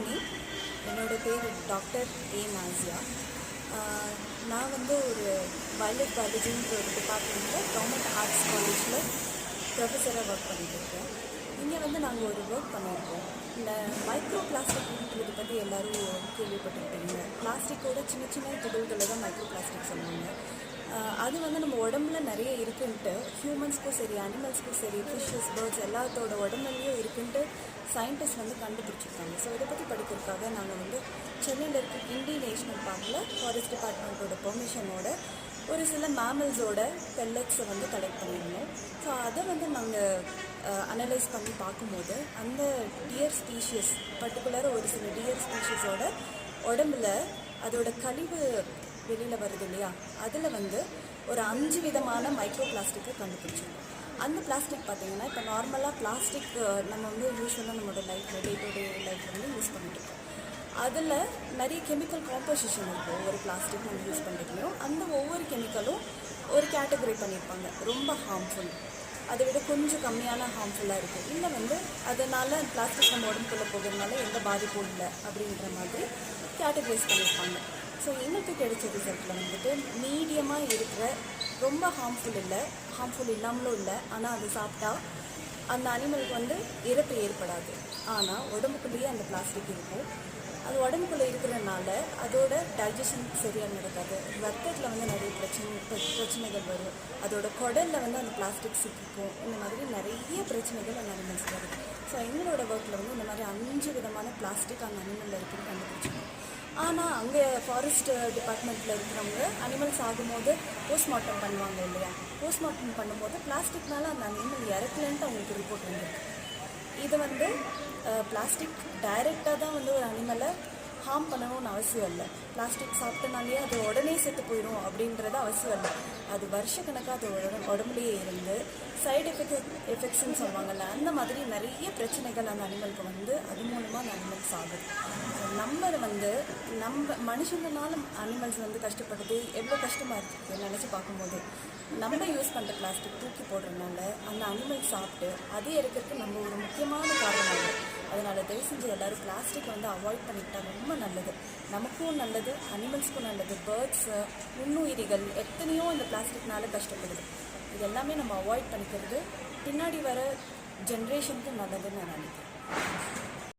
Morning. என்னோட பேர் doctor A nausea. நான் வந்து ஒரு வைல்ட் பயாலஜின்ற ஒரு டிபார்ட்மெண்ட்டில் கவர்மெண்ட் ஆர்ட்ஸ் காலேஜில் ப்ரொஃபஸராக ஒர்க் பண்ணிகிட்ருக்கேன். இங்கே வந்து நாங்கள் ஒரு ஒர்க் பண்ணியிருக்கோம். இந்த மைக்ரோ பிளாஸ்டிக்ன்றது பற்றி எல்லோரும் கேள்விப்பட்டிருப்பீங்க. பிளாஸ்டிக்கோட சின்ன சின்ன துகள்களை தான் மைக்ரோ பிளாஸ்டிக் சொல்லுவாங்க. அது வந்து நம்ம உடம்புல நிறைய இருக்குன்ட்டு, ஹியூமன்ஸ்க்கும் சரி அனிமல்ஸ்க்கும் சரி ஃபிஷ்ஷஸ் பேர்ட்ஸ் எல்லாத்தோட உடம்புலையும் இருக்குன்ட்டு சயின்டிஸ்ட் வந்து கண்டுபிடிச்சிருக்காங்க. ஸோ இதை பற்றி படிக்கிறதுக்காக நாங்கள் வந்து சென்னையில் இருக்க கிண்டி நேஷ்னல் பார்க்கில் ஃபாரஸ்ட் டிபார்ட்மெண்ட்டோட பெர்மிஷனோட ஒரு சில மேமல்ஸோட பெல்லட்ஸை வந்து கலெக்ட் பண்ணியிருந்தோம். ஸோ அதை வந்து நாங்கள் அனலைஸ் பண்ணி பார்க்கும்போது அந்த டியர் ஸ்பீஷியஸ், பர்டிகுலராக ஒரு சில டியர் ஸ்பீஷியஸோட உடம்புல அதோட கழிவு வெளியில் வருது இல்லையா, அதில் வந்து ஒரு 5 விதமான மைக்ரோ பிளாஸ்டிக்கை கண்டுபிடிச்சிருக்கோம். அந்த பிளாஸ்டிக் பார்த்திங்கன்னா இப்போ நார்மலாக பிளாஸ்டிக் நம்ம வந்து யூஸ்வலாக நம்மளோட லைஃப்பில் டே டு டே லைஃப்பில் வந்து யூஸ் பண்ணிட்டுருக்கோம். அதில் நிறைய கெமிக்கல் காம்போசிஷன் இருக்கும். ஒவ்வொரு பிளாஸ்டிக் நம்ம யூஸ் பண்ணுறதுலையும் அந்த ஒவ்வொரு கெமிக்கலும் ஒரு கேட்டகரி பண்ணியிருப்பாங்க. ரொம்ப ஹார்ம்ஃபுல், அதை விட கொஞ்சம் கம்மியான ஹார்ம்ஃபுல்லாக இருக்குது, இல்லை வந்து அதனால் பிளாஸ்டிக் நம்ம உடம்புக்குள்ளே போகிறதுனால எந்த பாதிப்பும் இல்லை அப்படின்ற மாதிரி கேட்டகரைஸ் பண்ணியிருப்பாங்க. ஸோ எங்களுக்கு கிடைச்ச ரிசல்ட்டில் வந்துட்டு மீடியமாக இருக்கிற, ரொம்ப ஹார்ம்ஃபுல் இல்லை, ஹார்ம்ஃபுல் இல்லாமலும் இல்லை, ஆனால் அது சாப்பிட்டா அந்த அனிமலுக்கு வந்து இறப்பு ஏற்படாது. ஆனால் உடம்புக்குள்ளேயே அந்த பிளாஸ்டிக் இருக்கும். அது உடம்புக்குள்ளே இருக்கிறதுனால அதோட டைஜஷன் சரியாக நடக்காது. ரத்தத்தில் வந்து நிறைய பிரச்சனைகள் வரும். அதோட குடலில் வந்து அந்த பிளாஸ்டிக் சிக்கிக்கும். இந்த மாதிரி நிறைய பிரச்சனைகள் அந்த அனிமல்ஸ் வருது. ஸோ எங்களோட ஒர்க்கில் வந்து இந்த மாதிரி 5 விதமான பிளாஸ்டிக் அந்த அனிமலில் இருக்குன்னு கண்டுபிடிச்சோம். ஆனால் அங்கே ஃபாரஸ்ட் டிபார்ட்மெண்ட்டில் இருக்கிறவங்க அனிமல்ஸ் ஆகும்போது போஸ்ட்மார்ட்டம் பண்ணுவாங்க இல்லையா, போஸ்ட்மார்ட்டம் பண்ணும்போது பிளாஸ்டிக்னால அந்த அனிமல் இறக்கலன்ட்டு அவங்களுக்கு ரிப்போர்ட் வந்துருக்கு. இது வந்து பிளாஸ்டிக் டைரெக்டாக தான் வந்து ஒரு அனிமலை ஹார்ம் பண்ணணும்னு அவசியம் இல்லை. பிளாஸ்டிக் சாப்பிட்டனாலே அது உடனே செத்து போயிடும் அப்படின்றது அவசியம் இல்லை. அது வருஷக்கணக்காக அது உடம்புலேயே இருந்து சைடு எஃபெக்ட்ஸ்ன்னு சொல்லுவாங்கள்ல, அந்த மாதிரி நிறைய பிரச்சனைகள் அந்த அனிமலுக்கு வந்து அது மூலமாக அந்த அனிமல்ஸ் ஆகுது. நம்ம வந்து நம்ம மனுஷங்கனால அனிமல்ஸ் வந்து கஷ்டப்படுறது எவ்வளோ கஷ்டமாக இருக்குது நினச்சி பார்க்கும்போது, நம்ம யூஸ் பண்ணுற பிளாஸ்டிக் தூக்கி போடுறதுனால அந்த அனிமல் சாப்பிட்டு அதே இருக்கிறதுக்கு நம்ம ஒரு முக்கியமான காரணம். அதனால் தயவு செஞ்சு எல்லோரும் பிளாஸ்டிக்கை வந்து அவாய்ட் பண்ணிக்கிட்டால் ரொம்ப நல்லது. நமக்கும் நல்லது, அனிமல்ஸ்க்கும் நல்லது. பேர்ட்ஸு, நுண்ணுயிரிகள் எத்தனையோ இந்த பிளாஸ்டிக்னால கஷ்டப்படுது. இது எல்லாமே நம்ம அவாய்ட் பண்ணிக்கிறது பின்னாடி வர ஜென்ரேஷனுக்கு நல்லதுன்னு நான் நினைக்கிறேன்.